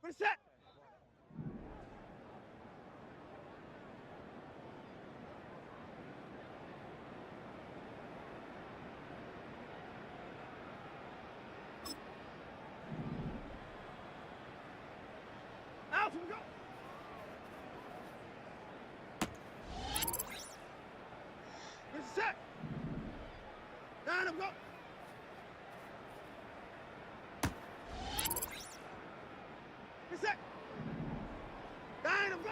What's that? Out we go. What's that? Down we go. What's that? Down we go.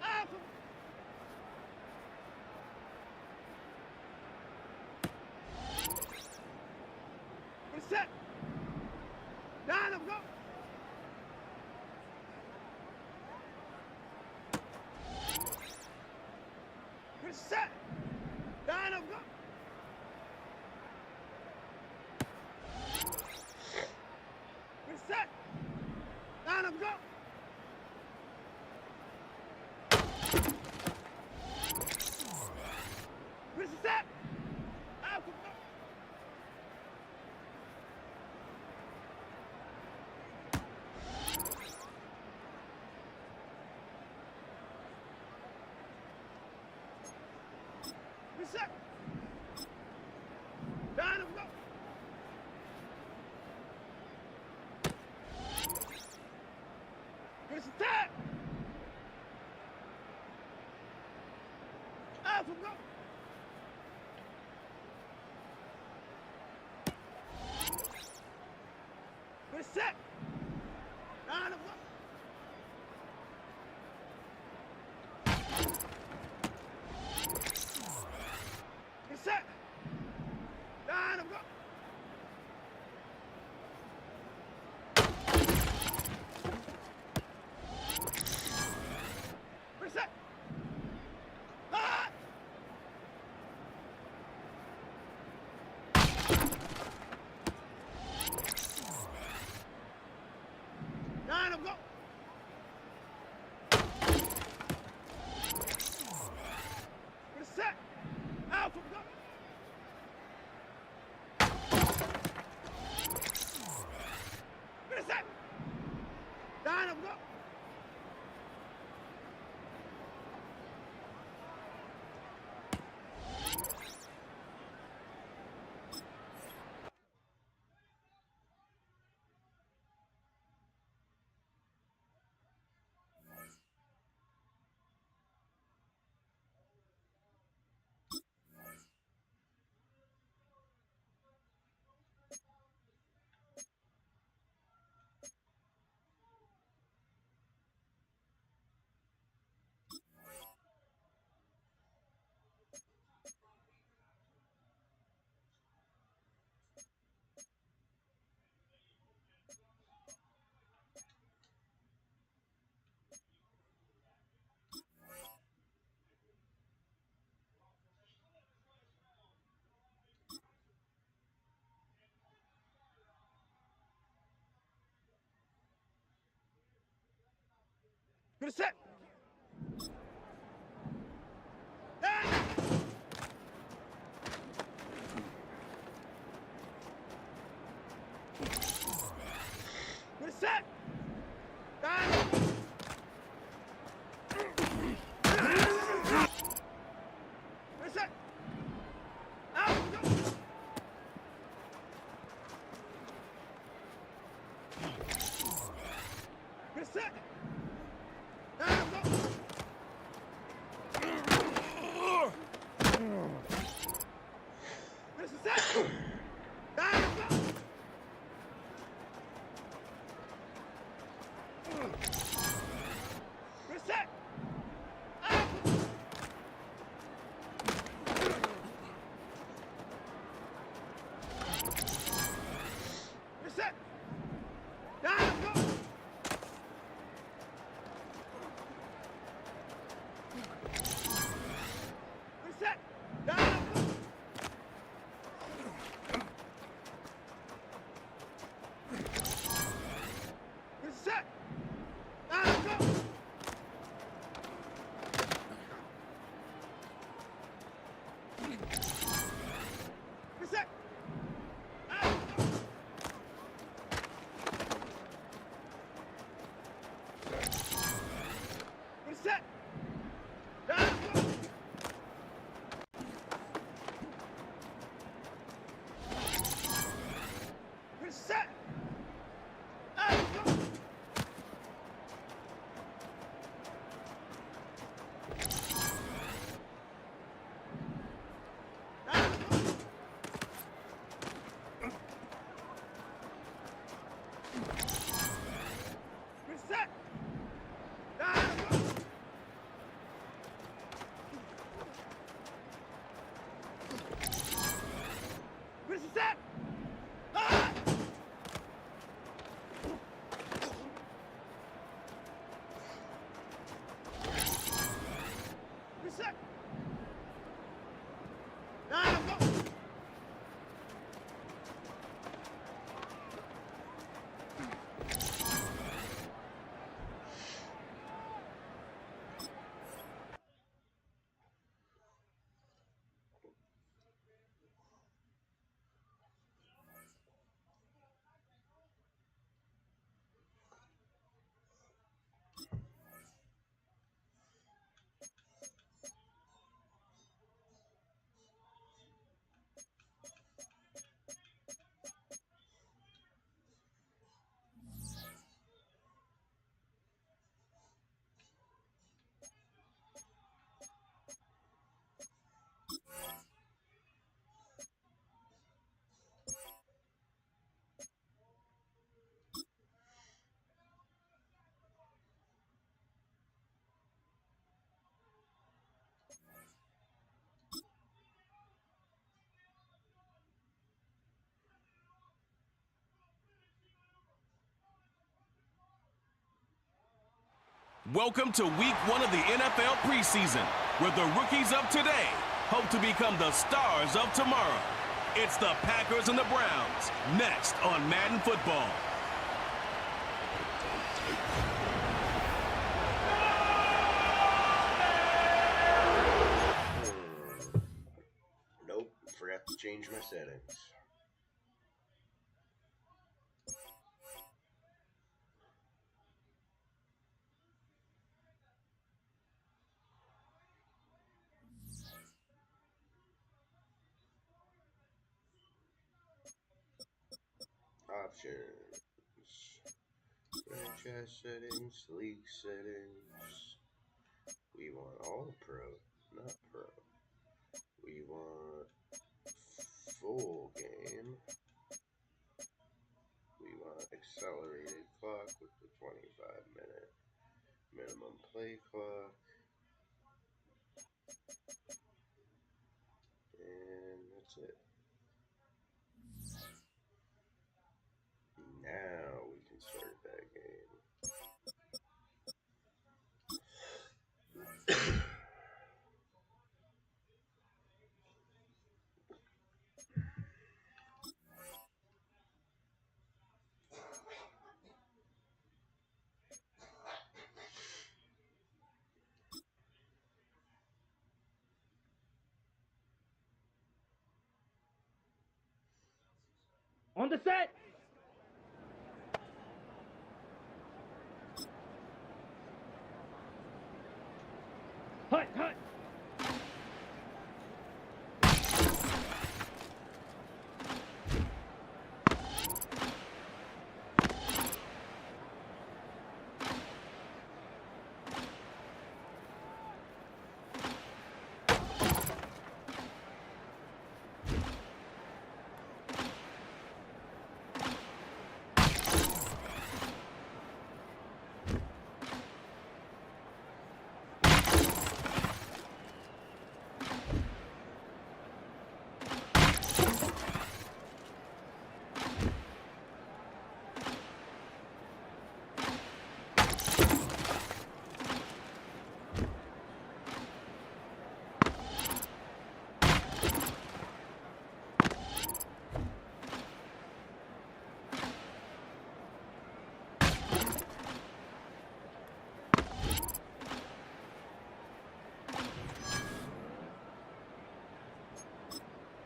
Out. What's that? Down we go. What's that? Down we go. What's that? Down we go. What's that? Out we go. What's that? Down we go. What's that? Out we go. What's that? Down we go. What's that? Down we go. What's that? Ah! Down we go. What's that? Out we go. What's that? Down we go. What's that? Down. Welcome to week 1 of the NFL preseason, where the rookies of today hope to become the stars of tomorrow. It's the Packers and the Browns, next on Madden Football. Nope, forgot to change my settings. Options, franchise settings, league settings. We want all pro, not pro. We want full game. We want accelerated clock with the 25-minute minimum play clock. And that's it. Now we can start that game. On the set. Hut, hut.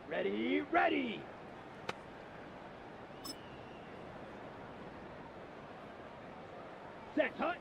Ready, ready. Set, hut.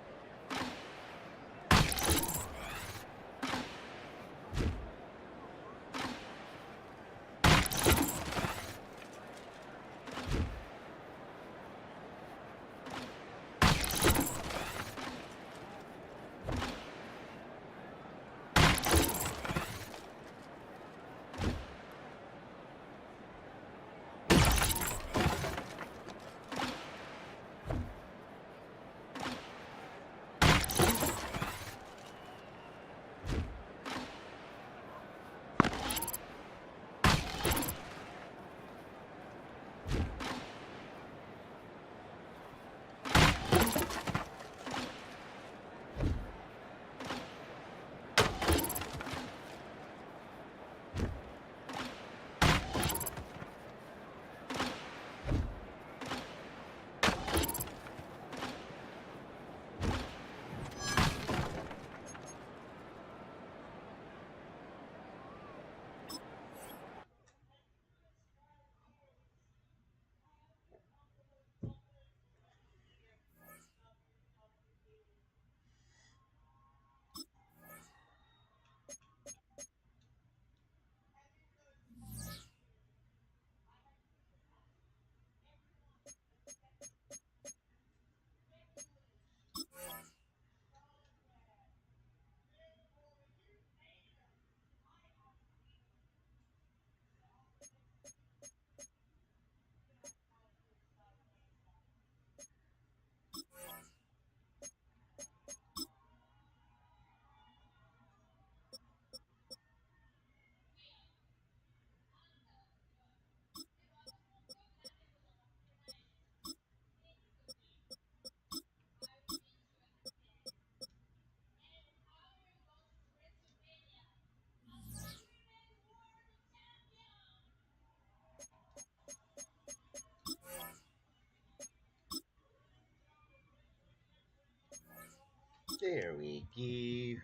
There we go.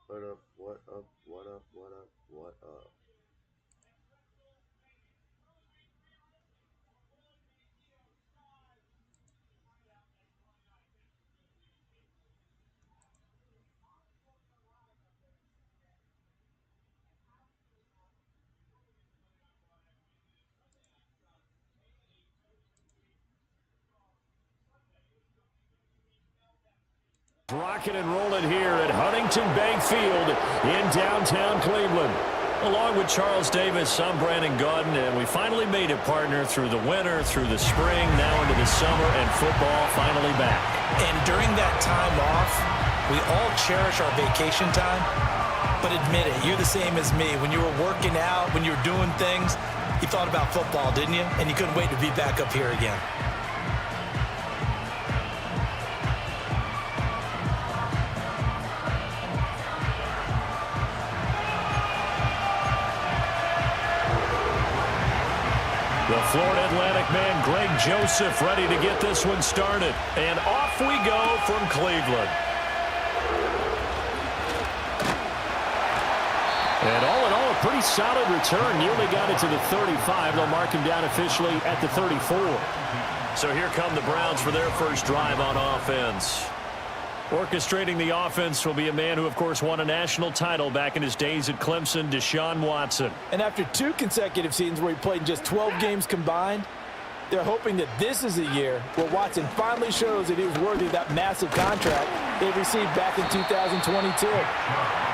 What up, what up, what up, what up, what up? Rocking and rolling here at Huntington Bank Field in downtown Cleveland. Along with Charles Davis, I'm Brandon Gaudin, and we finally made it, partner, through the winter, through the spring, now into the summer, and football finally back. And during that time off, we all cherish our vacation time. But admit it, you're the same as me. When you were working out, when you were doing things, you thought about football, didn't you? And you couldn't wait to be back up here again. The Florida Atlantic man, Greg Joseph, ready to get this one started. And off we go from Cleveland. And all in all, a pretty solid return. Nearly got it to the 35. They'll mark him down officially at the 34. So here come the Browns for their first drive on offense. Orchestrating the offense will be a man who, of course, won a national title back in his days at Clemson, Deshaun Watson. And after 2 consecutive seasons where he played in just 12 games combined, they're hoping that this is a year where Watson finally shows that he was worthy of that massive contract they received back in 2022.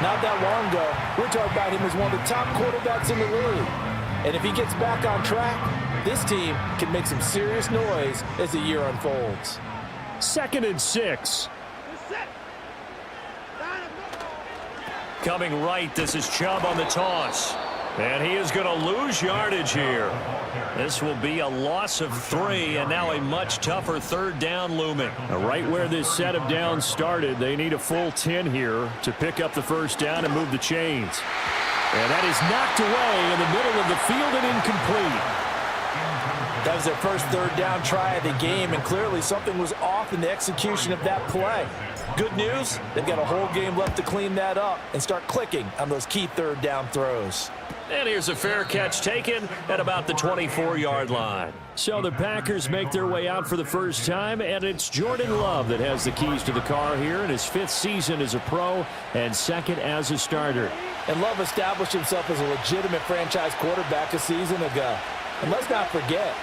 Not that long ago, we're talking about him as one of the top quarterbacks in the league. And if he gets back on track, this team can make some serious noise as the year unfolds. 2nd and 6. Coming right, this is Chubb on the toss. And he is going to lose yardage here. This will be a loss of 3, and now a much tougher 3rd down looming. Now, right where this set of downs started, they need a full 10 here to pick up the 1st down and move the chains. And that is knocked away in the middle of the field and incomplete. That was their first 3rd down try of the game, and clearly something was off in the execution of that play. Good news, they've got a whole game left to clean that up and start clicking on those key 3rd down throws. And here's a fair catch taken at about the 24-yard line. So the Packers make their way out for the first time, and it's Jordan Love that has the keys to the car here in his 5th season as a pro and 2nd as a starter. And Love established himself as a legitimate franchise quarterback a season ago. And let's not forget,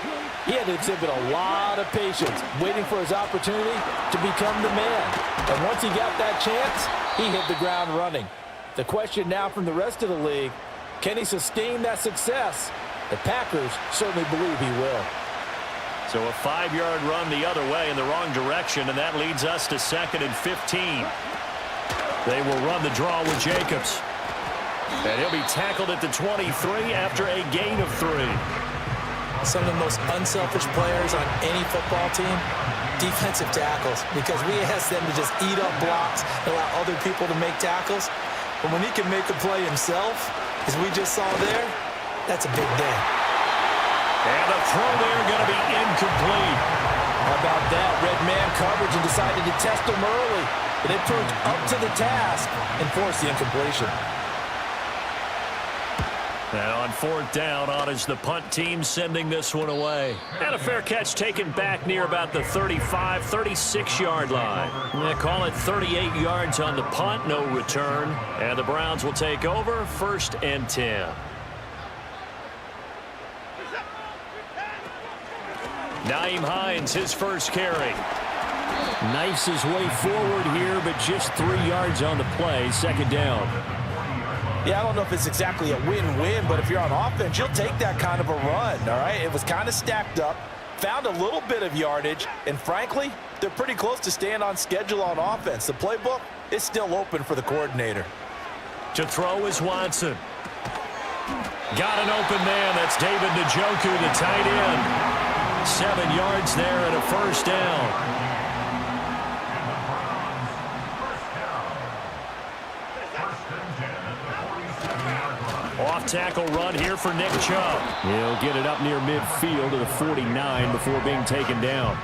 he had to exhibit a lot of patience waiting for his opportunity to become the man. And once he got that chance, he hit the ground running. The question now from the rest of the league, can he sustain that success? The Packers certainly believe he will. So a 5-yard run the other way in the wrong direction, and that leads us to 2nd and 15. They will run the draw with Jacobs. And he'll be tackled at the 23 after a gain of 3. Some of the most unselfish players on any football team, defensive tackles, because we ask them to just eat up blocks and allow other people to make tackles. But when he can make a play himself, as we just saw there, that's a big day. And the throw there going to be incomplete. How about that? Red man coverage and decided to test him early. And it proved up to the task and forced the incompletion. Now on 4th down, on is the punt team sending this one away. And a fair catch taken back near about the 35, 36-yard line. They call it 38 yards on the punt, no return. And the Browns will take over 1st and 10. Nyheim Hines, his first carry. Knifes his way forward here, but just 3 yards on the play, 2nd down. Yeah, I don't know if it's exactly a win-win, but if you're on offense, you'll take that kind of a run, all right? It was kind of stacked up, found a little bit of yardage, and frankly, they're pretty close to staying on schedule on offense. The playbook is still open for the coordinator. To throw is Watson. Got an open man. That's David Njoku, the tight end. 7 yards there and a 1st down. Off-tackle run here for Nick Chubb. He'll get it up near midfield to the 49 before being taken down.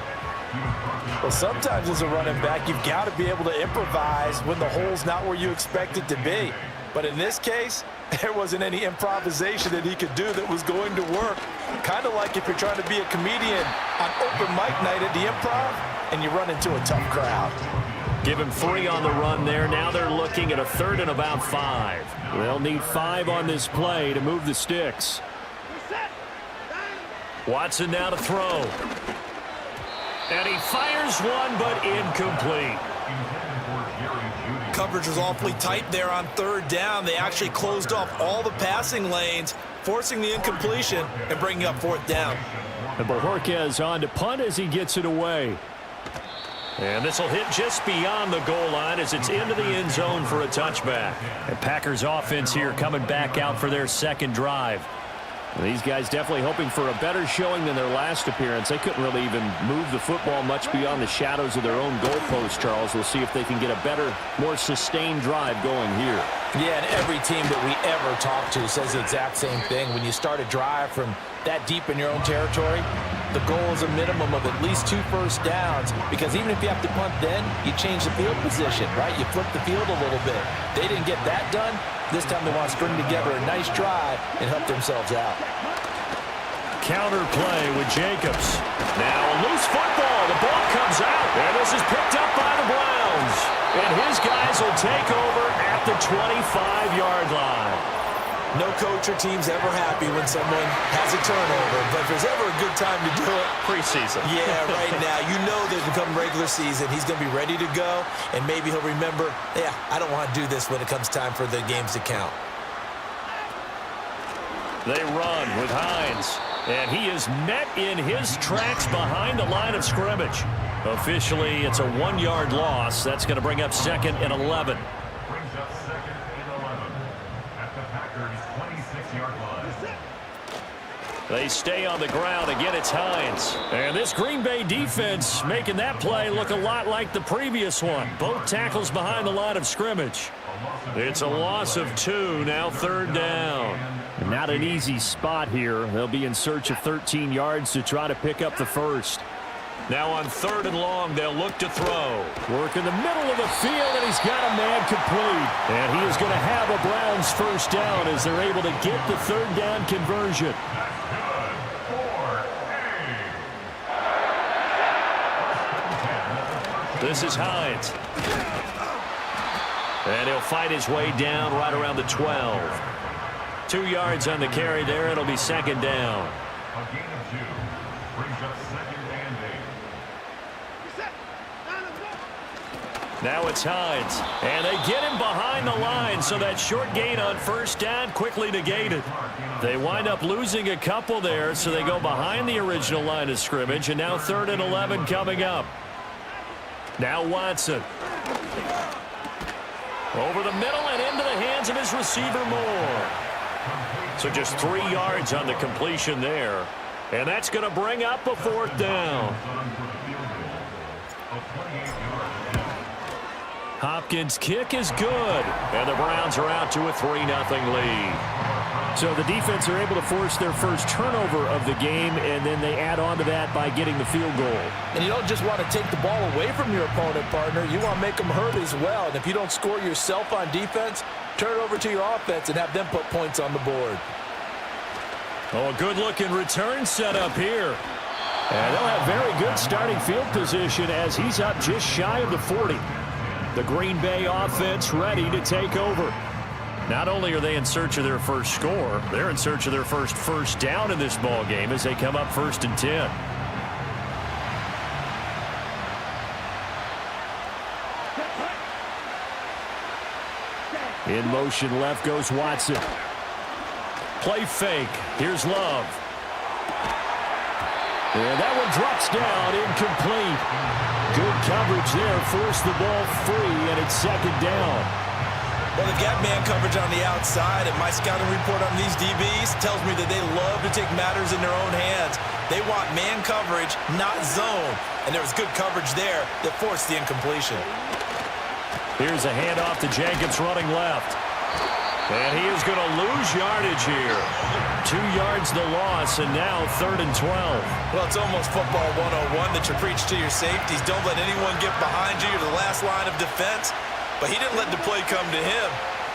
Well, sometimes as a running back, you've got to be able to improvise when the hole's not where you expect it to be. But in this case, there wasn't any improvisation that he could do that was going to work. Kind of like if you're trying to be a comedian on open mic night at the Improv and you run into a tough crowd. Give him 3 on the run there. Now they're looking at a 3rd and about 5. They'll need 5 on this play to move the sticks. Watson now to throw. And he fires one, but incomplete. Coverage was awfully tight there on 3rd down. They actually closed off all the passing lanes, forcing the incompletion and bringing up 4th down. And Bojorquez on to punt as he gets it away. And this will hit just beyond the goal line as it's into the end zone for a touchback. And Packers offense here coming back out for their 2nd drive. And these guys definitely hoping for a better showing than their last appearance. They couldn't really even move the football much beyond the shadows of their own goalpost, Charles. We'll see if they can get a better, more sustained drive going here. Yeah, and every team that we ever talk to says the exact same thing. When you start a drive from that deep in your own territory, the goal is a minimum of at least 2 first downs, because even if you have to punt then, you change the field position, right? You flip the field a little bit. They didn't get that done. This time they want to string together a nice drive and help themselves out. Counter play with Jacobs. Now a loose football. The ball comes out. And this is picked up by the Browns. And his guys will take over at the 25-yard line. No coach or team's ever happy when someone has a turnover, but if there's ever a good time to do it, preseason. Yeah, right now. You know they've become regular season. He's going to be ready to go, and maybe he'll remember, yeah, I don't want to do this when it comes time for the games to count. They run with Hines, and he is met in his tracks behind the line of scrimmage. Officially, it's a 1-yard loss. That's going to bring up 2nd and 11. They stay on the ground. Again, it's Hines. And this Green Bay defense making that play look a lot like the previous one. Both tackles behind the line of scrimmage. It's a loss of 2, now 3rd down. Not an easy spot here. They'll be in search of 13 yards to try to pick up the 1st. Now on 3rd and long, they'll look to throw. Work in the middle of the field, and he's got a man complete. And he is going to have a Browns 1st down as they're able to get the 3rd down conversion. This is Hines. And he'll fight his way down right around the 12. 2 yards on the carry there. It'll be 2nd down. A gain of 2 brings up 2nd and 8. Now it's Hines. And they get him behind the line, so that short gain on 1st down quickly negated. They wind up losing a couple there, so they go behind the original line of scrimmage, and now 3rd and 11 coming up. Now Watson. Over the middle and into the hands of his receiver Moore. So just 3 yards on the completion there. And that's going to bring up a 4th down. Hopkins' kick is good. And the Browns are out to a 3-0 lead. So the defense are able to force their first turnover of the game, and then they add on to that by getting the field goal. And you don't just want to take the ball away from your opponent, partner. You want to make them hurt as well. And if you don't score yourself on defense, turn it over to your offense and have them put points on the board. Oh, a good-looking return set up here. And they'll have very good starting field position as he's up just shy of the 40. The Green Bay offense ready to take over. Not only are they in search of their first score, they're in search of their first down in this ball game as they come up 1st and 10. In motion left goes Watson. Play fake. Here's Love. And that one drops down, incomplete. Good coverage there, forced the ball free, and it's 2nd down. Well, they've got man coverage on the outside, and my scouting report on these DBs tells me that they love to take matters in their own hands. They want man coverage, not zone. And there was good coverage there that forced the incompletion. Here's a handoff to Jacobs running left. And he is going to lose yardage here. 2 yards the loss, and now 3rd and 12. Well, it's almost football 101 that you preach to your safeties. Don't let anyone get behind you. You're the last line of defense. But he didn't let the play come to him.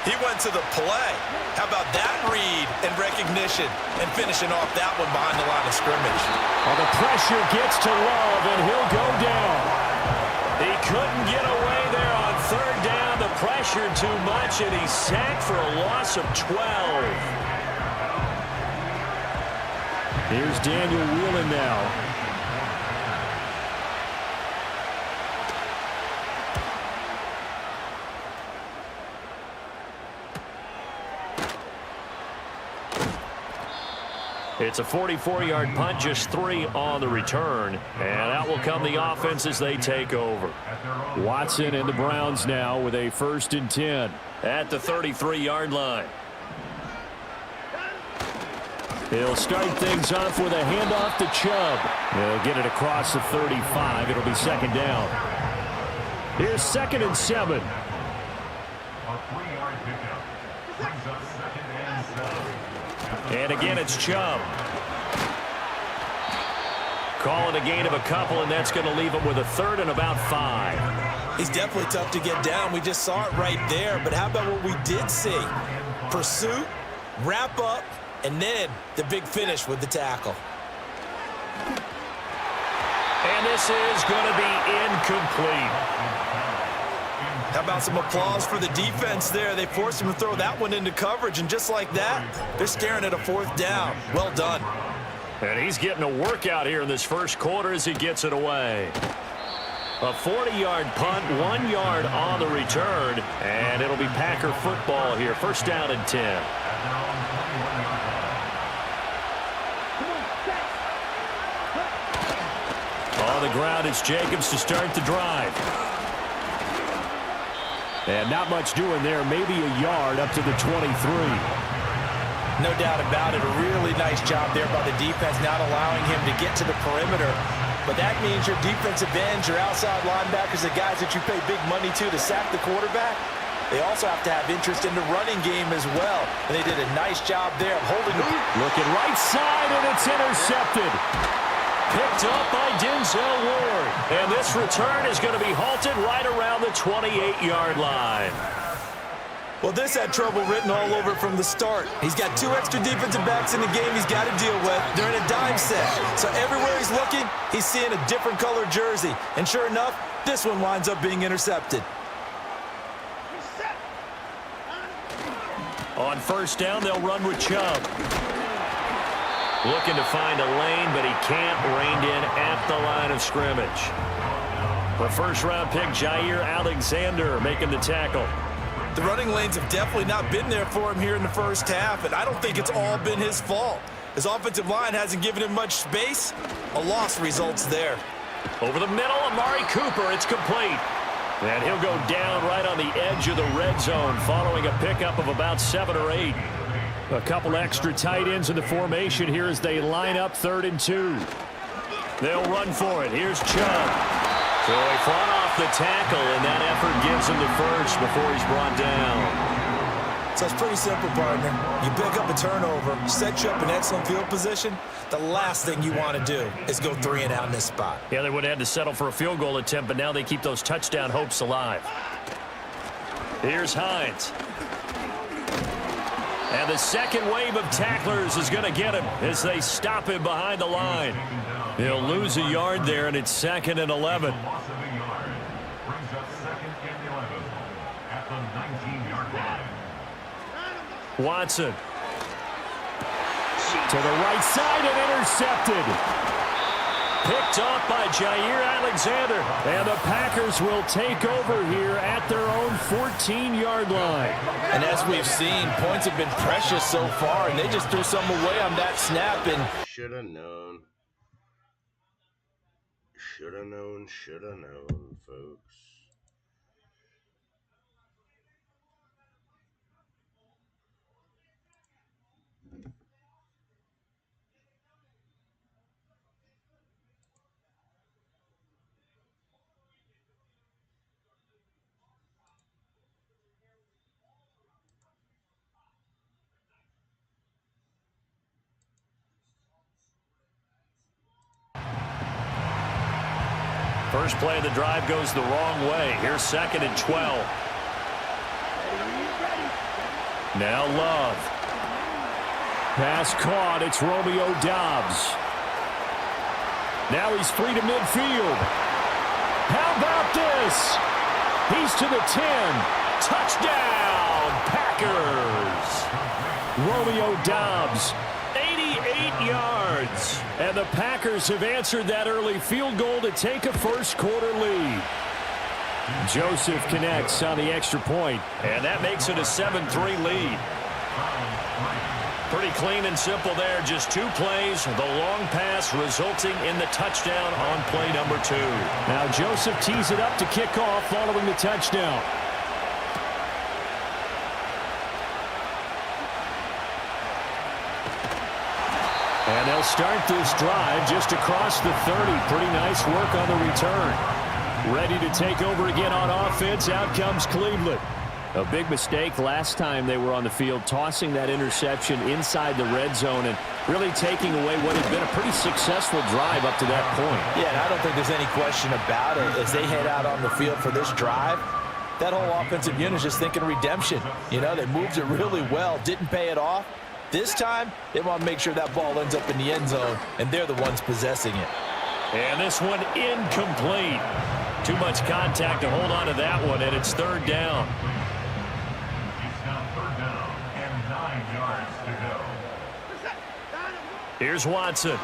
He went to the play. How about that read and recognition and finishing off that one behind the line of scrimmage? Well, the pressure gets to Love, and he'll go down. He couldn't get away there on 3rd down. The pressure too much, and he's sacked for a loss of 12. Here's Daniel Whelan now. It's a 44-yard punt, just 3 on the return. And out will come the offense as they take over. Watson and the Browns now with a 1st and 10 at the 33-yard line. He'll start things off with a handoff to Chubb. He'll get it across the 35. It'll be 2nd down. Here's 2nd and 7. A 3-yard pickup brings up 2nd and 7. And again, it's Chubb. Call it a gain of a couple, and that's going to leave him with a 3rd and about 5. He's definitely tough to get down. We just saw it right there. But how about what we did see? Pursuit, wrap up, and then the big finish with the tackle. And this is going to be incomplete. How about some applause for the defense there? They forced him to throw that one into coverage, and just like that, they're staring at a 4th down. Well done. And he's getting a workout here in this 1st quarter as he gets it away. A 40-yard punt, 1 yard on the return, and it'll be Packer football here. 1st down and 10. On the ground, it's Jacobs to start the drive. And not much doing there, maybe a yard up to the 23. No doubt about it. A really nice job there by the defense, not allowing him to get to the perimeter. But that means your defensive ends, your outside linebackers, the guys that you pay big money to sack the quarterback, they also have to have interest in the running game as well. And they did a nice job there of holding the... Looking right side, and it's intercepted. Picked up by Denzel Ward. And this return is going to be halted right around the 28-yard line. Well, this had trouble written all over it from the start. He's got 2 extra defensive backs in the game he's got to deal with. They're in a dime set. So everywhere he's looking, he's seeing a different colored jersey. And sure enough, this one winds up being intercepted. On 1st down, they'll run with Chubb. Looking to find a lane, but he can't. Reined in at the line of scrimmage. The 1st-round pick, Jair Alexander, making the tackle. The running lanes have definitely not been there for him here in the 1st half, and I don't think it's all been his fault. His offensive line hasn't given him much space. A loss results there. Over the middle, Amari Cooper. It's complete. And he'll go down right on the edge of the red zone following a pickup of about 7 or 8. A couple extra tight ends in the formation here as they line up 3rd and 2. They'll run for it. Here's Chubb. So he fought off the tackle, and that effort gives him the 1st before he's brought down. So it's pretty simple, partner. You pick up a turnover, set you up in excellent field position. The last thing you want to do is go 3 and out in this spot. Yeah, they would have had to settle for a field goal attempt, but now they keep those touchdown hopes alive. Here's Hines. And the 2nd wave of tacklers is going to get him as they stop him behind the line. He'll lose a yard there, and it's 2nd and 11. Loss of a yard brings up 2nd and 11 at the 19-yard line. Watson. To the right side and intercepted. Picked off by Jair Alexander. And the Packers will take over here at their own 14-yard line. And as we've seen, points have been precious so far, and they just threw some away on that snap. And Should have known. Should have known, folks. First play of the drive goes the wrong way. Here's 2nd and 12. Now Love. Pass caught. It's Romeo Doubs. Now he's free to midfield. How about this? He's to the 10. Touchdown, Packers. Romeo Doubs, 88 yards. And the Packers have answered that early field goal to take a first-quarter lead. Joseph connects on the extra point, and that makes it a 7-3 lead. Pretty clean and simple there. Just 2 plays. The long pass resulting in the touchdown on play number 2. Now Joseph tees it up to kick off following the touchdown. And they'll start this drive just across the 30. Pretty nice work on the return. Ready to take over again on offense. Out comes Cleveland. A big mistake last time they were on the field, tossing that interception inside the red zone and really taking away what had been a pretty successful drive up to that point. Yeah, and I don't think there's any question about it. As they head out on the field for this drive, that whole offensive unit is just thinking redemption. You know, they moved it really well, didn't pay it off. This time, they want to make sure that ball ends up in the end zone, and they're the ones possessing it. And this one incomplete. Too much contact to hold on to that one, and it's 3rd down. Here's Watson.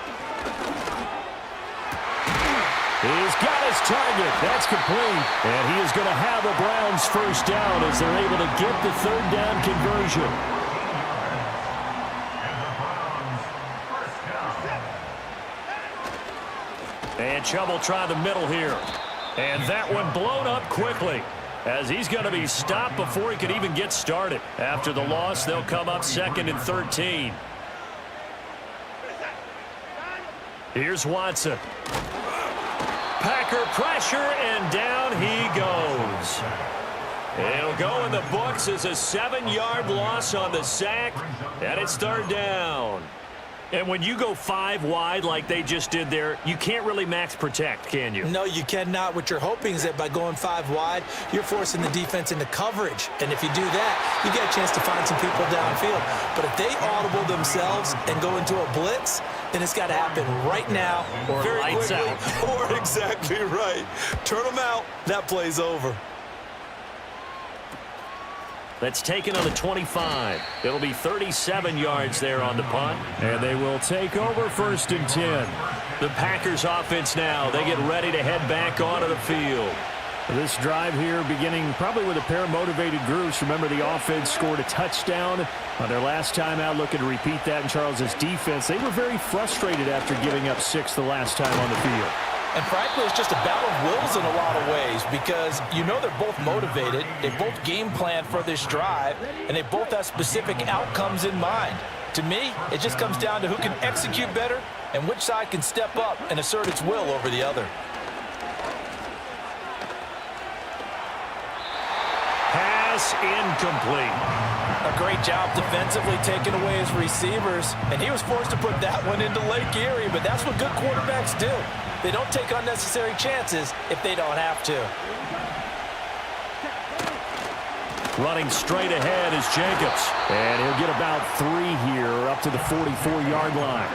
He's got his target. That's complete. And he is going to have a Browns first down as they're able to get the 3rd down conversion. And Chubb will try the middle here. And that one blown up quickly, as he's going to be stopped before he could even get started. After the loss, they'll come up 2nd and 13. Here's Watson. Packer pressure, and down he goes. It'll go in the books as a 7-yard loss on the sack, and it's 3rd down. And when you go 5 wide like they just did there, you can't really max protect, can you? No, you cannot. What you're hoping is that by going 5 wide, you're forcing the defense into coverage. And if you do that, you get a chance to find some people downfield. But if they audible themselves and go into a blitz, then it's got to happen right now, or very lights quickly, out. or exactly right. Turn them out. That play's over. That's taken on the 25. It'll be 37 yards there on the punt. And they will take over 1st and 10. The Packers offense now. They get ready to head back onto the field. This drive here beginning probably with a pair of motivated groups. Remember, the offense scored a touchdown on their last time out, looking to repeat that in Charles's defense. They were very frustrated after giving up 6 the last time on the field. And frankly, it's just a battle of wills in a lot of ways, because you know they're both motivated, they both game plan for this drive, and they both have specific outcomes in mind. To me, it just comes down to who can execute better and which side can step up and assert its will over the other. Pass incomplete. A great job defensively taking away his receivers, and he was forced to put that one into Lake Erie, but that's what good quarterbacks do. They don't take unnecessary chances if they don't have to. Running straight ahead is Jacobs. And he'll get about 3 here up to the 44-yard line.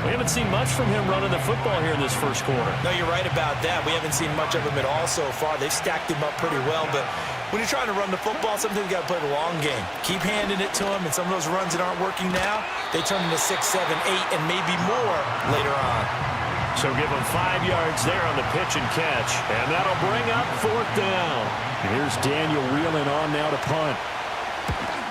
We haven't seen much from him running the football here in this first quarter. No, you're right about that. We haven't seen much of him at all so far. They've stacked him up pretty well, but when you're trying to run the football, sometimes you got to play the long game. Keep handing it to him, and some of those runs that aren't working now, they turn into 6, 7, 8, and maybe more later on. So give him 5 yards there on the pitch and catch. And that'll bring up 4th down. Here's Daniel reeling on now to punt.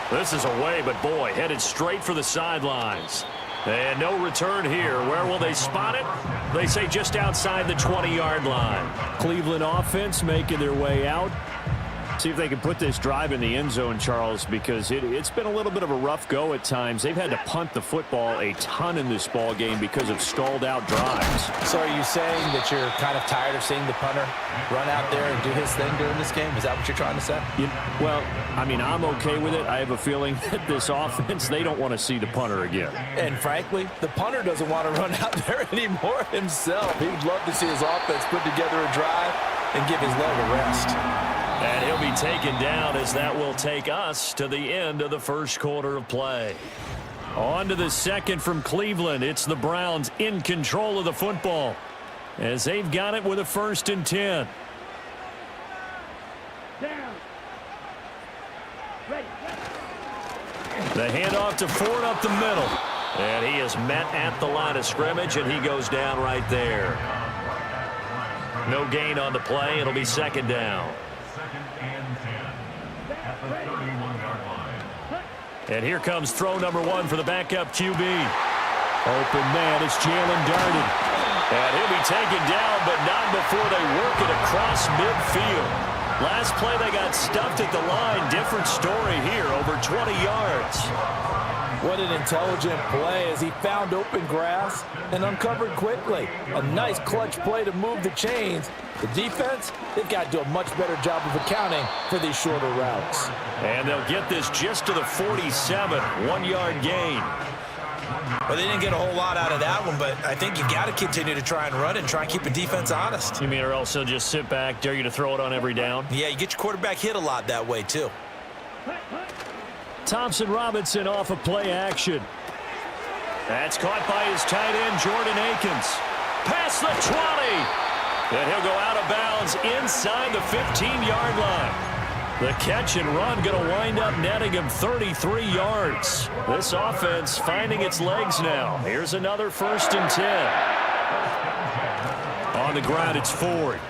This is away, but boy, headed straight for the sidelines. And no return here. Where will they spot it? They say just outside the 20-yard line. Cleveland offense making their way out. See if they can put this drive in the end zone, Charles, because it's been a little bit of a rough go at times. They've had to punt the football a ton in this ball game because of stalled-out drives. So are you saying that you're kind of tired of seeing the punter run out there and do his thing during this game? Is that what you're trying to say? Well, I mean, I'm okay with it. I have a feeling that this offense, they don't want to see the punter again. And frankly, the punter doesn't want to run out there anymore himself. He would love to see his offense put together a drive and give his leg a rest. And he'll be taken down as that will take us to the end of the first quarter of play. On to the second from Cleveland. It's the Browns in control of the football as they've got it with a 1st and 10. The handoff to Ford up the middle. And he is met at the line of scrimmage, and he goes down right there. No gain on the play. It'll be 2nd down. 2nd and 10 at the 31-yard line. And here comes throw number 1 for the backup QB. Open man, it's Jalen Darden. And he'll be taken down, but not before they work it across midfield. Last play they got stuffed at the line. Different story here, over 20 yards. What an intelligent play as he found open grass and uncovered quickly. A nice clutch play to move the chains. The defense, they've got to do a much better job of accounting for these shorter routes. And they'll get this just to the 47, 1-yard gain. Well, they didn't get a whole lot out of that one, but I think you've got to continue to try and run and try and keep the defense honest. You mean or else they'll just sit back, dare you to throw it on every down? Yeah, you get your quarterback hit a lot that way, too. Thompson Robinson off of play action. That's caught by his tight end, Jordan Akins. Past the 20. And he'll go out of bounds inside the 15-yard line. The catch and run going to wind up netting him 33 yards. This offense finding its legs now. Here's another 1st and 10. On the ground, it's Ford.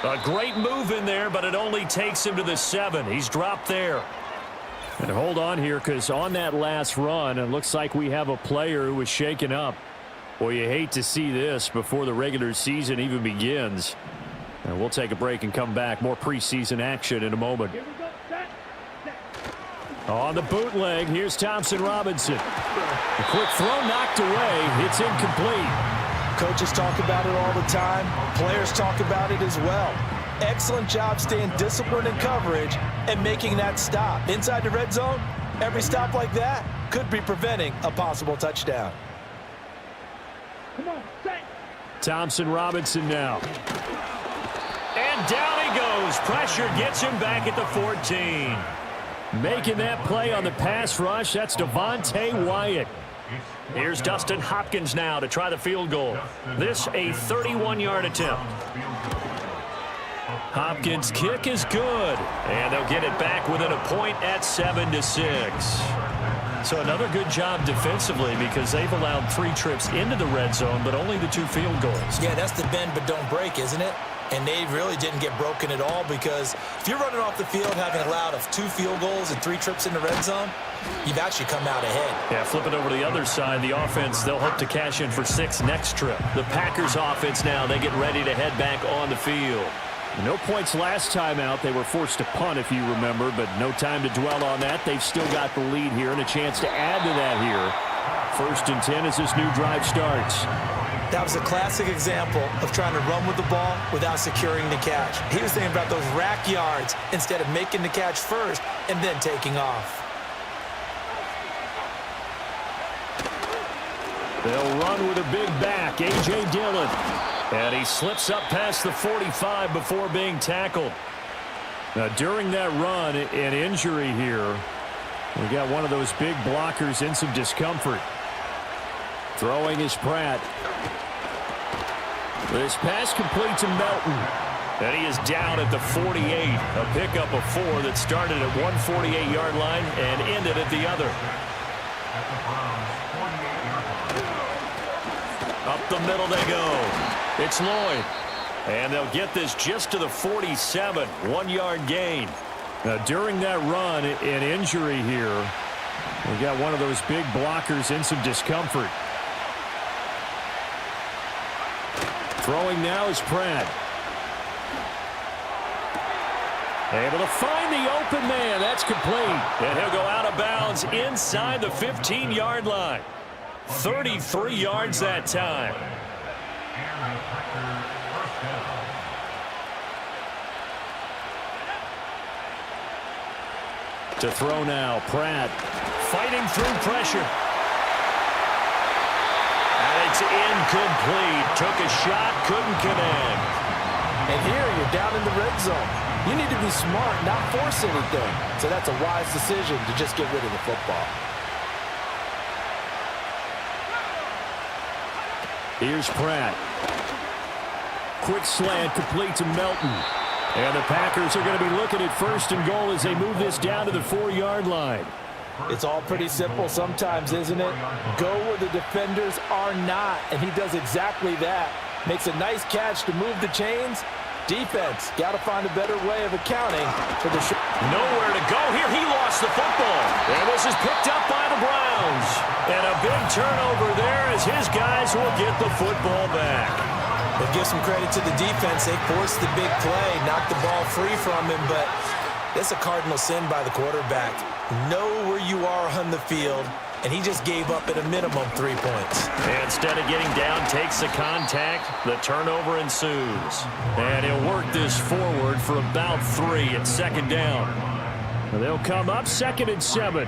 A great move in there, but it only takes him to the 7. He's dropped there. And hold on here, because on that last run, it looks like we have a player who was shaken up. Well, you hate to see this before the regular season even begins. And we'll take a break and come back. More preseason action in a moment. On the bootleg, here's Thompson Robinson. A quick throw knocked away. It's incomplete. Coaches talk about it all the time. Players talk about it as well. Excellent job staying disciplined in coverage and making that stop. Inside the red zone, every stop like that could be preventing a possible touchdown. Come on, set. Thompson Robinson now. And down he goes. Pressure gets him back at the 14. Making that play on the pass rush, that's Devontae Wyatt. Here's Dustin Hopkins now to try the field goal. This a 31-yard attempt. Hopkins' kick is good. And they'll get it back within a point at 7-6. So another good job defensively because they've allowed 3 trips into the red zone, but only the 2 field goals. Yeah, that's the bend but don't break, isn't it? And they really didn't get broken at all because if you're running off the field having allowed 2 field goals and 3 trips in the red zone, you've actually come out ahead. Yeah, flip it over to the other side. The offense, they'll hope to cash in for 6 next trip. The Packers offense now, they get ready to head back on the field. No points last time out. They were forced to punt, if you remember, but no time to dwell on that. They've still got the lead here and a chance to add to that here. 1st and 10 as this new drive starts. That was a classic example of trying to run with the ball without securing the catch. He was thinking about those rack yards instead of making the catch first and then taking off. They'll run with a big back, A.J. Dillon. And he slips up past the 45 before being tackled. Now, during that run, an injury here. We got one of those big blockers in some discomfort. Throwing is Pratt. This pass complete to Melton. And he is down at the 48. A pickup of 4 that started at one 48-yard line and ended at the other. Up the middle they go. It's Lloyd. And they'll get this just to the 47. 1-yard gain. Now, during that run, an injury here. We got one of those big blockers in some discomfort. Throwing now is Pratt. Able to find the open man. That's complete. And he'll go out of bounds inside the 15-yard line. 33 yards that time. And the Packers first down. To throw now, Pratt fighting through pressure. And it's incomplete. Took a shot, couldn't connect. And here you're down in the red zone. You need to be smart, not force anything. So that's a wise decision to just get rid of the football. Here's Pratt. Quick slant complete to Melton. And the Packers are going to be looking at first and goal as they move this down to the 4-yard line. It's all pretty simple sometimes, isn't it? Go where the defenders are not, and he does exactly that. Makes a nice catch to move the chains. Defense, got to find a better way of accounting for the shot. Nowhere to go here. He lost the football. And this is picked up by the Browns. And a big turnover there as his guys will get the football back. But give some credit to the defense. They forced the big play, knocked the ball free from him, but that's a cardinal sin by the quarterback. Know where you are on the field, and he just gave up at a minimum 3 points. And instead of getting down, takes the contact. The turnover ensues. And he'll work this forward for about 3 at second down. And they'll come up 2nd and 7.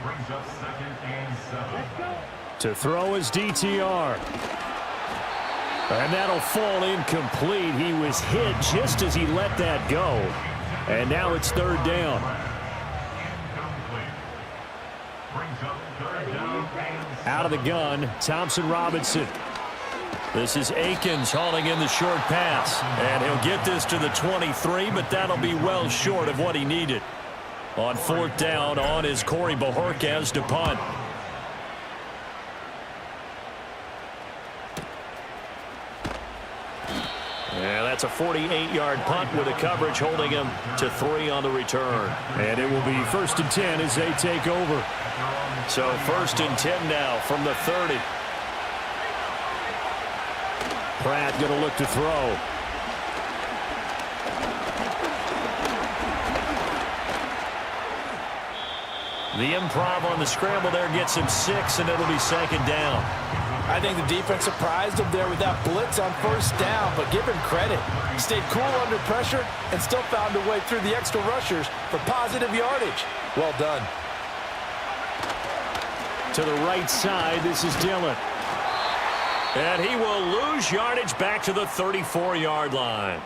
Brings up 2nd and 7. To throw is DTR. And that'll fall incomplete. He was hit just as he let that go. And now it's 3rd down. Out of the gun, Thompson Robinson. This is Akins hauling in the short pass. And he'll get this to the 23, but that'll be well short of what he needed. On 4th down, on is Corey Bojorquez to punt. Yeah, that's a 48-yard punt with a coverage holding him to 3 on the return. And it will be 1st and 10 as they take over. So 1st and 10 now from the 30. Pratt going to look to throw. The improv on the scramble there gets him 6, and it'll be 2nd down. I think the defense surprised him there with that blitz on 1st down, but give him credit. He stayed cool under pressure and still found a way through the extra rushers for positive yardage. Well done. To the right side, this is Dillon. And he will lose yardage back to the 34-yard line.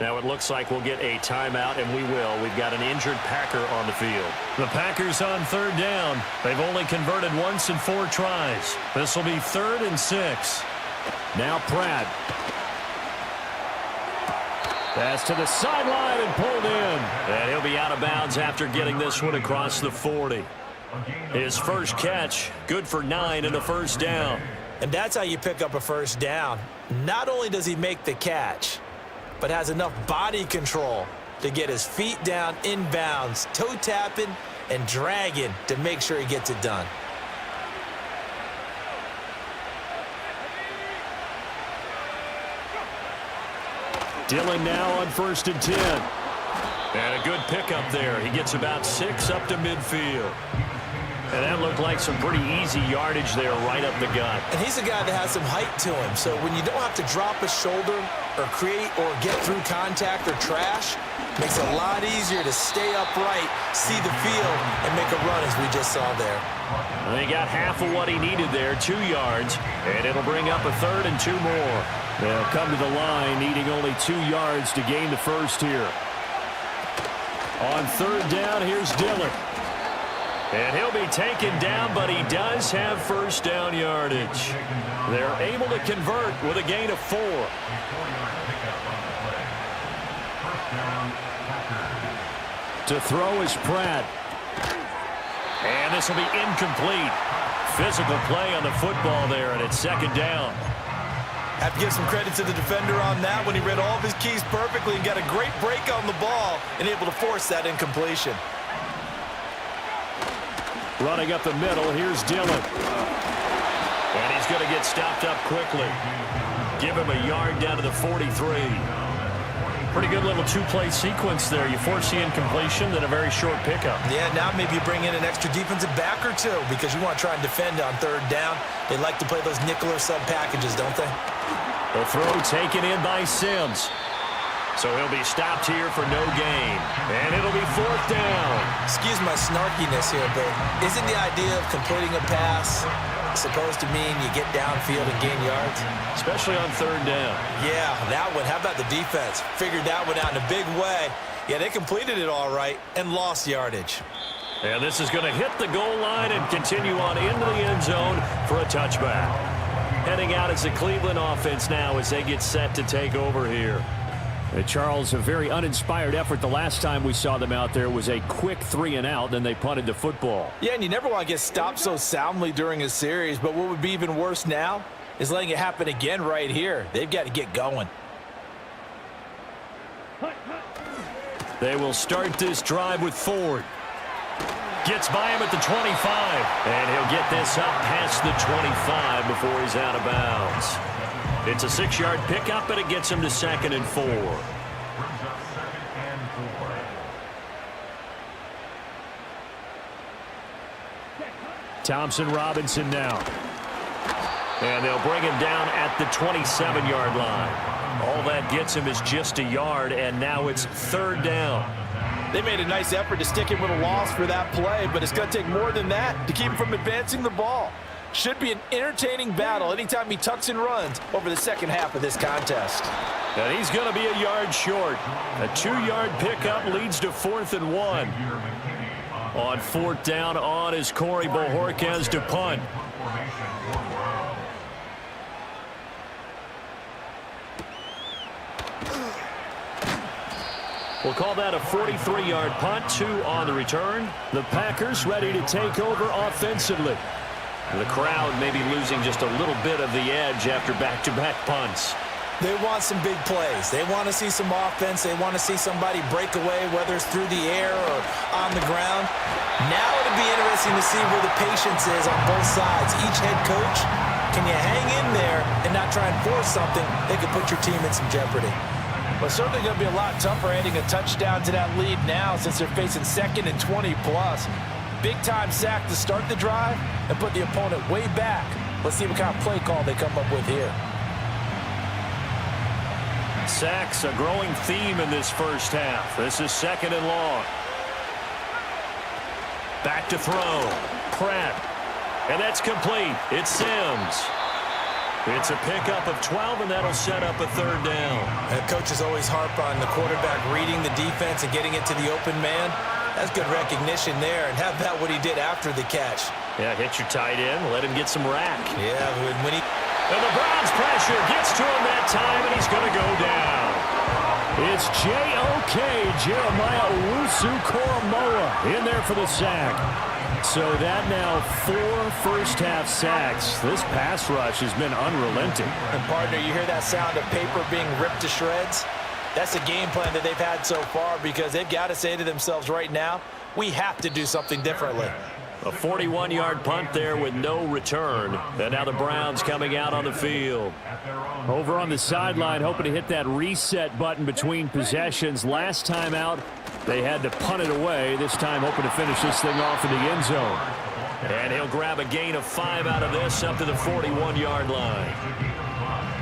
Now it looks like we'll get a timeout, and we will. We've got an injured Packer on the field. The Packers on 3rd down. They've only converted once in 4 tries. This will be 3rd and 6. Now Pratt. Pass to the sideline and pulled in. And he'll be out of bounds after getting this one across the 40. His first catch, good for 9 and a 1st down. And that's how you pick up a 1st down. Not only does he make the catch, but has enough body control to get his feet down inbounds, toe tapping and dragging to make sure he gets it done. Dillon now on 1st and 10. And a good pickup there. He gets about 6 up to midfield. And that looked like some pretty easy yardage there right up the gut. And he's a guy that has some height to him. So when you don't have to drop a shoulder or create or get through contact or trash, makes it a lot easier to stay upright, see the field, and make a run as we just saw there. And he got half of what he needed there, 2 yards. And it'll bring up a 3rd and 2 more. They'll come to the line needing only 2 yards to gain the first here. On 3rd down, here's Dillon. And he'll be taken down, but he does have 1st down yardage. They're able to convert with a gain of 4. To throw is Pratt. And this will be incomplete. Physical play on the football there, and it's 2nd down. Have to give some credit to the defender on that when he read all of his keys perfectly and got a great break on the ball and able to force that incompletion. Running up the middle, here's Dillon. And he's going to get stopped up quickly. give him a yard down to the 43. Pretty good little two-play sequence there. You force the incompletion, then a very short pickup. Yeah, now maybe you bring in an extra defensive back or two because you want to try and defend on third down. They like to play those nickel or sub packages, don't they? The throw taken in by Sims. So he'll be stopped here for no gain. And it'll be fourth down. Excuse my snarkiness here, but isn't the idea of completing a pass supposed to mean you get downfield and gain yards? Especially on third down. Yeah, that one. How about the defense? Figured that one out in a big way. Yeah, they completed it all right and lost yardage. And this is going to hit the goal line and continue on into the end zone for a touchback. Heading out is the Cleveland offense now as they get set to take over here. Charles, a very uninspired effort the last time we saw them out there was a quick 3-and-out, then they punted the football. Yeah, and you never want to get stopped so soundly during a series, but what would be even worse now is letting it happen again right here. They've got to get going. They will start this drive with Ford. Gets by him at the 25, and he'll get this up past the 25 before he's out of bounds. It's a 6-yard pickup, and it gets him to 2nd and 4. Thompson Robinson now. And they'll bring him down at the 27-yard line. All that gets him is just a yard, and now it's third down. They made a nice effort to stick him with a loss for that play, but it's going to take more than that to keep him from advancing the ball. Should be an entertaining battle anytime he tucks and runs over the second half of this contest. And he's going to be a yard short. A 2-yard pickup leads to 4th and 1. On 4th down on is Corey Bojorquez to punt. We'll call that a 43-yard punt, 2 on the return. The Packers ready to take over offensively. The crowd may be losing just a little bit of the edge after back-to-back punts. They want some big plays. They want to see some offense. They want to see somebody break away, whether it's through the air or on the ground. Now it'll be interesting to see where the patience is on both sides. Each head coach, can you hang in there and not try and force something that could put your team in some jeopardy? Well, certainly going to be a lot tougher adding a touchdown to that lead now since they're facing 2nd and 20-plus. Big-time sack to start the drive and put the opponent way back. Let's see what kind of play call they come up with here. Sacks, a growing theme in this first half. This is 2nd and long. Back to throw. Pratt. And that's complete. It's Sims. It's a pickup of 12, and that'll set up a third down. And coaches always harp on the quarterback reading the defense and getting it to the open man. That's good recognition there, and how about what he did after the catch? Yeah, hit your tight end, let him get some rack. Yeah, when he... And the Browns pressure gets to him that time, and he's going to go down. It's J.O.K. Jeremiah Owusu-Koramoah in there for the sack. So that now 4 first-half sacks. This pass rush has been unrelenting. And, partner, you hear that sound of paper being ripped to shreds? That's the game plan that they've had so far because they've got to say to themselves right now, we have to do something differently. A 41-yard punt there with no return. And now the Browns coming out on the field. Over on the sideline, hoping to hit that reset button between possessions. Last time out, they had to punt it away. This time hoping to finish this thing off in the end zone. And he'll grab a gain of 5 out of this up to the 41-yard line.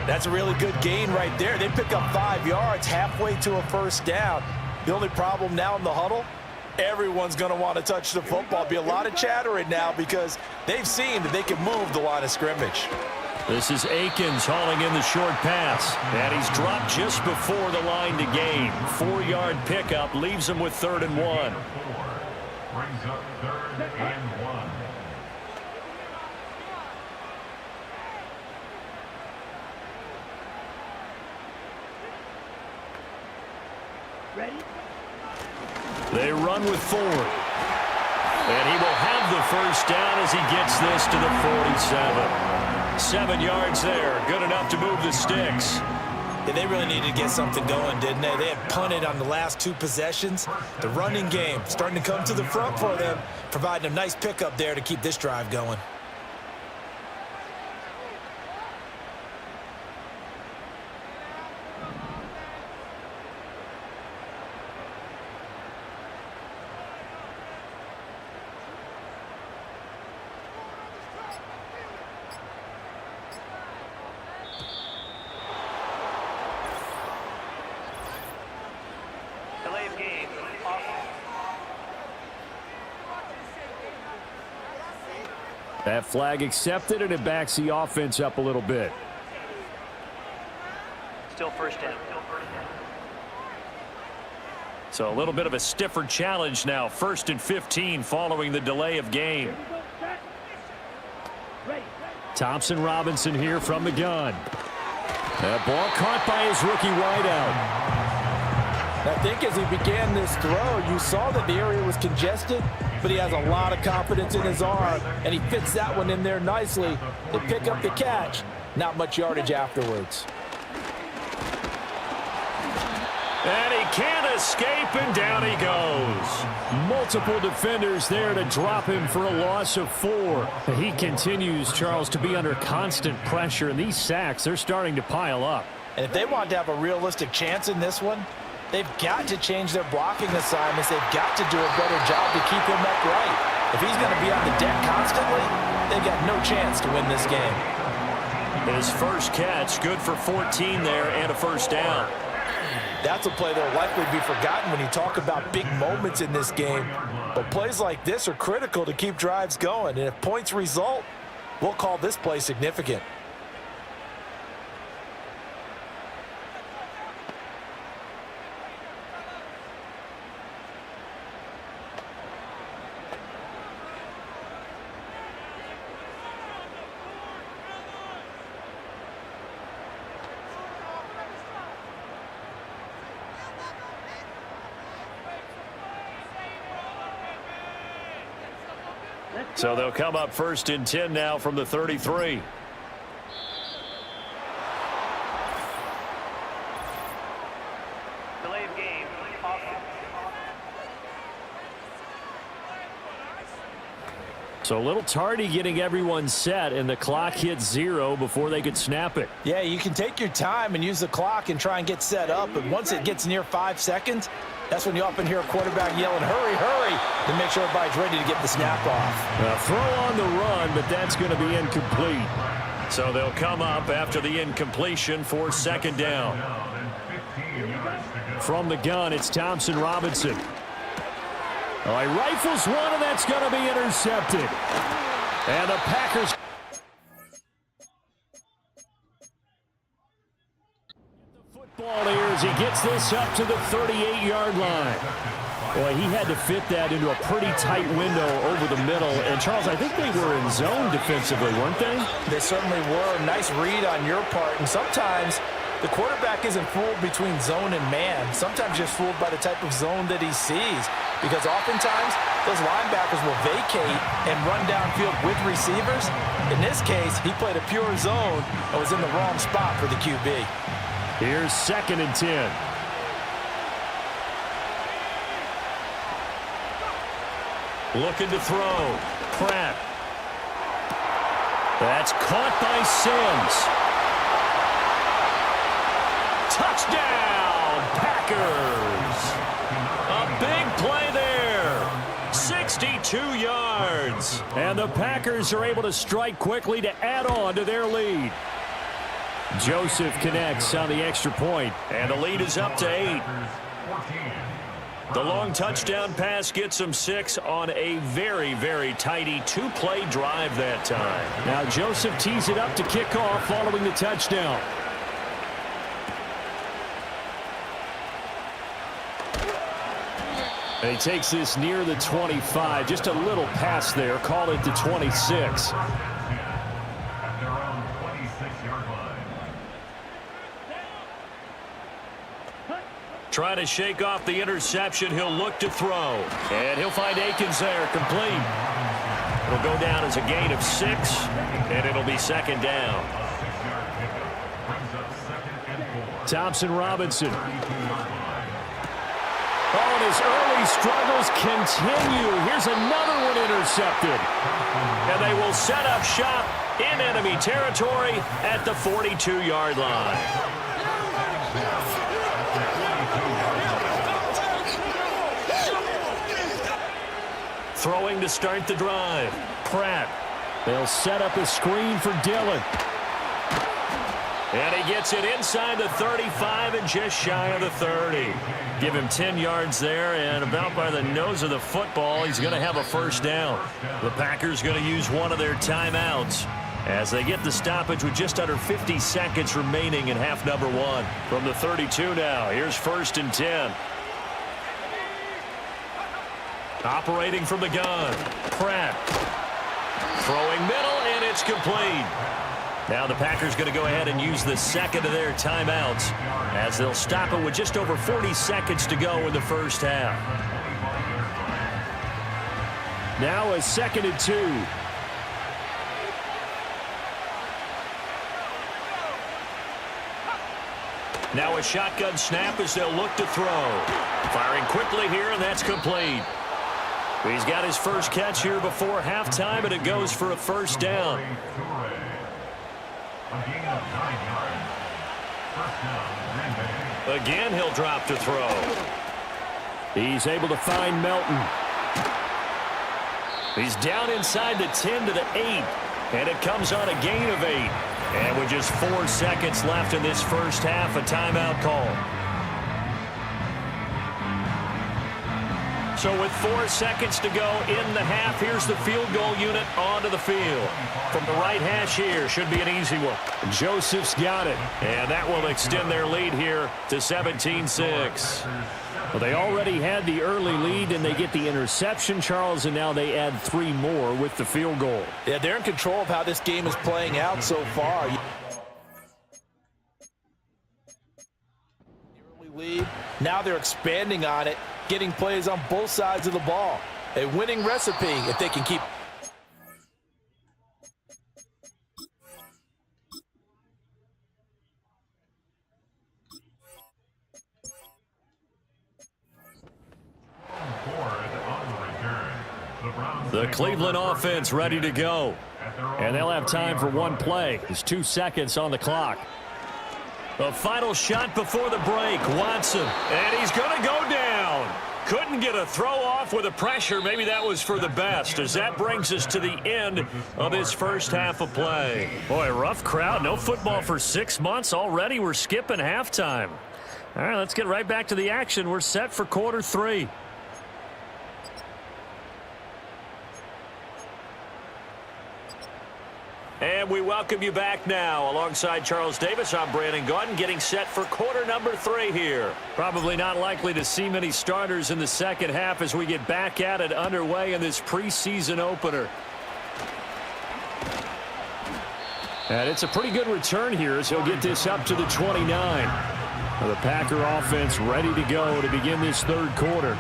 That's a really good gain right there. They pick up 5 yards halfway to a first down. The only problem now in the huddle, everyone's going to want to touch the football. Be a lot of chattering now because they've seen that they can move the line of scrimmage. This is Akins hauling in the short pass. And he's dropped just before the line to gain. 4-yard pickup leaves him with 3rd and 1. Brings up 3rd and 1. Ready? They run with Ford. And he will have the first down as he gets this to the 47. 7 yards there. Good enough to move the sticks. Yeah, they really needed to get something going, didn't they? They had punted on the last 2 possessions. The running game starting to come to the front for them, providing a nice pickup there to keep this drive going. Delay of game. Off. That flag accepted, and it backs the offense up a little bit. Still first down. So a little bit of a stiffer challenge now. 1st and 15 following the delay of game. Thompson Robinson here from the gun. That ball caught by his rookie wideout. I think as he began this throw, you saw that the area was congested, but he has a lot of confidence in his arm, and he fits that one in there nicely to pick up the catch. Not much yardage afterwards. And he can't escape, and down he goes. Multiple defenders there to drop him for a loss of 4. He continues, Charles, to be under constant pressure, and these sacks, they're starting to pile up. And if they want to have a realistic chance in this one, they've got to change their blocking assignments. They've got to do a better job to keep him upright. If he's going to be on the deck constantly, they've got no chance to win this game. His first catch, good for 14 there and a first down. That's a play that will likely be forgotten when you talk about big moments in this game. But plays like this are critical to keep drives going. And if points result, we'll call this play significant. So they'll come up 1st and 10 now from the 33. Delay of game. Off. So a little tardy getting everyone set, and the clock hits 0 before they could snap it. Yeah, you can take your time and use the clock and try and get set up, but once it gets near 5 seconds, that's when you often hear a quarterback yelling, hurry, hurry, to make sure everybody's ready to get the snap off. Throw on the run, but that's going to be incomplete. So they'll come up after the incompletion for 2nd down. From the gun, it's Thompson Robinson. Oh, he rifles one, and that's going to be intercepted. And the Packers... Football here as he gets this up to the 38-yard line. Boy, he had to fit that into a pretty tight window over the middle. And, Charles, I think they were in zone defensively, weren't they? They certainly were. Nice read on your part. And sometimes the quarterback isn't fooled between zone and man. Sometimes just fooled by the type of zone that he sees. Because oftentimes, those linebackers will vacate and run downfield with receivers. In this case, he played a pure zone and was in the wrong spot for the QB. Here's 2nd and 10. Looking to throw. Pratt. That's caught by Sims. Touchdown, Packers. A big play there. 62 yards. And the Packers are able to strike quickly to add on to their lead. Joseph connects on the extra point, and the lead is up to 8. The long touchdown pass gets them 6 on a very, very tidy 2-play drive that time. Now Joseph tees it up to kick off following the touchdown. And he takes this near the 25, just a little pass there, call it the 26. Trying to shake off the interception. He'll look to throw. And he'll find Akins there, complete. It'll go down as a gain of 6, and it'll be 2nd down. Thompson Robinson. Oh, and his early struggles continue. Here's another one intercepted. And they will set up shop in enemy territory at the 42-yard line. Throwing to start the drive. Pratt. They'll set up a screen for Dillon. And he gets it inside the 35 and just shy of the 30. Give him 10 yards there, and about by the nose of the football, he's going to have a first down. The Packers going to use one of their timeouts as they get the stoppage with just under 50 seconds remaining in half number one. From the 32 now, here's 1st and 10. Operating from the gun, Pratt. Throwing middle, and it's complete. Now the Packers going to go ahead and use the second of their timeouts as they'll stop it with just over 40 seconds to go in the first half. Now a 2nd and 2. Now a shotgun snap as they'll look to throw. Firing quickly here, and that's complete. He's got his first catch here before halftime, and it goes for a first down. Again, he'll drop to throw. He's able to find Melton. He's down inside the 10 to the 8, and it comes on a gain of 8. And with just 4 seconds left in this first half, a timeout call. So with 4 seconds to go in the half, here's the field goal unit onto the field. From the right hash here, should be an easy one. Joseph's got it, and that will extend their lead here to 17-6. Well, they already had the early lead, and they get the interception, Charles, and now they add 3 more with the field goal. Yeah, they're in control of how this game is playing out so far. Early lead. Now they're expanding on it, getting plays on both sides of the ball. A winning recipe if they can keep. The Cleveland offense ready to go. And they'll have time for one play. There's 2 seconds on the clock. A final shot before the break. Watson. And he's going to go down. Couldn't get a throw off with the pressure. Maybe that was for the best, as that brings us to the end of this first half of play. Boy, rough crowd. No football for 6 months. Already we're skipping halftime. All right, let's get right back to the action. We're set for quarter 3. And we welcome you back now. Alongside Charles Davis, I'm Brandon Gaudin, getting set for quarter number 3 here. Probably not likely to see many starters in the second half as we get back at it underway in this preseason opener. And it's a pretty good return here as he'll get this up to the 29. The Packer offense ready to go to begin this third quarter.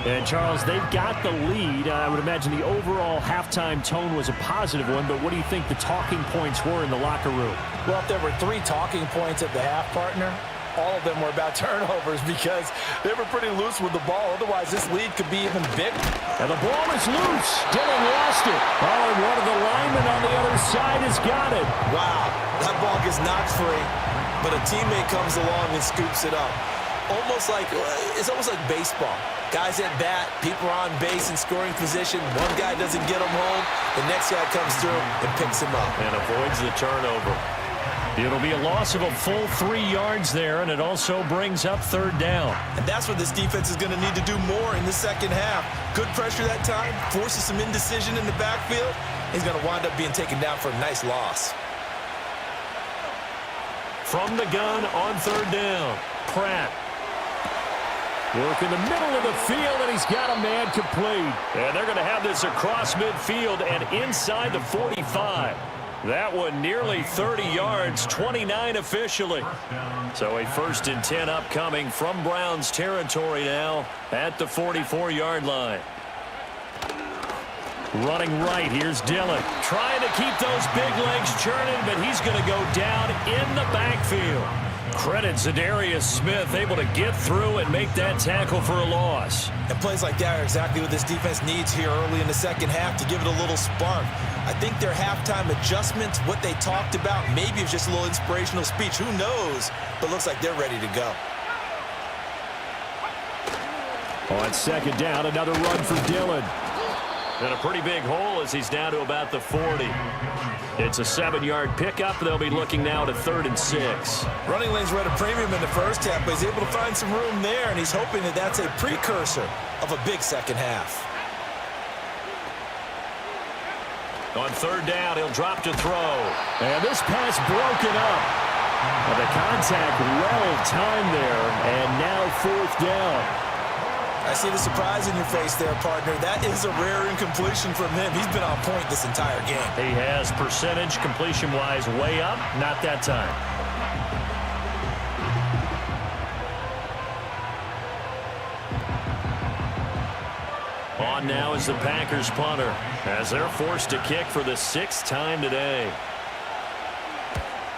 And, Charles, they've got the lead. I would imagine the overall halftime tone was a positive one, but what do you think the talking points were in the locker room? Well, if there were 3 talking points at the half, partner, all of them were about turnovers because they were pretty loose with the ball. Otherwise, this lead could be even bigger. And the ball is loose. Dillon lost it. Oh, and one of the linemen on the other side has got it. Wow, that ball gets knocked free, but a teammate comes along and scoops it up. It's almost like baseball. Guys at bat, people are on base in scoring position. One guy doesn't get him home. The next guy comes through and picks him up. And avoids the turnover. It'll be a loss of a full 3 yards there, and it also brings up third down. And that's what this defense is going to need to do more in the second half. Good pressure that time, forces some indecision in the backfield. He's going to wind up being taken down for a nice loss. From the gun on third down, Pratt. Work in the middle of the field, and he's got a man complete. And they're going to have this across midfield and inside the 45. That one nearly 30 yards, 29 officially. So a 1st and 10 upcoming from Browns territory now at the 44-yard line. Running right, here's Dillon. Trying to keep those big legs churning, but he's going to go down in the backfield. Credit Zadarius Smith, able to get through and make that tackle for a loss. And plays like that are exactly what this defense needs here early in the second half to give it a little spark. I think their halftime adjustments, what they talked about, maybe it's just a little inspirational speech. Who knows? But looks like they're ready to go. On second down, another run for Dillon. And a pretty big hole as he's down to about the 40. It's a 7-yard pickup. They'll be looking now to 3rd and 6. Running lanes were at a premium in the first half, but he's able to find some room there, and he's hoping that that's a precursor of a big second half. On 3rd down, he'll drop to throw. And this pass broken up. The contact well timed there, and now 4th down. I see the surprise in your face there, partner. That is a rare incompletion from him. He's been on point this entire game. He has percentage completion-wise way up. Not that time. On now is the Packers punter as they're forced to kick for the 6th time today.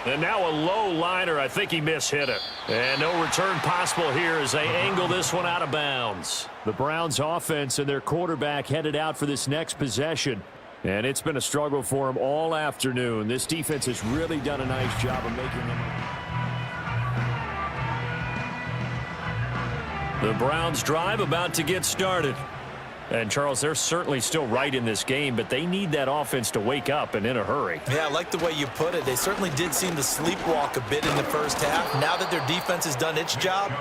And now a low liner. I think he mishit it. And no return possible here as they angle this one out of bounds. The Browns offense and their quarterback headed out for this next possession. And it's been a struggle for them all afternoon. This defense has really done a nice job of making them. The Browns drive about to get started. And, Charles, they're certainly still right in this game, but they need that offense to wake up and in a hurry. Yeah, I like the way you put it. They certainly did seem to sleepwalk a bit in the first half. Now that their defense has done its job,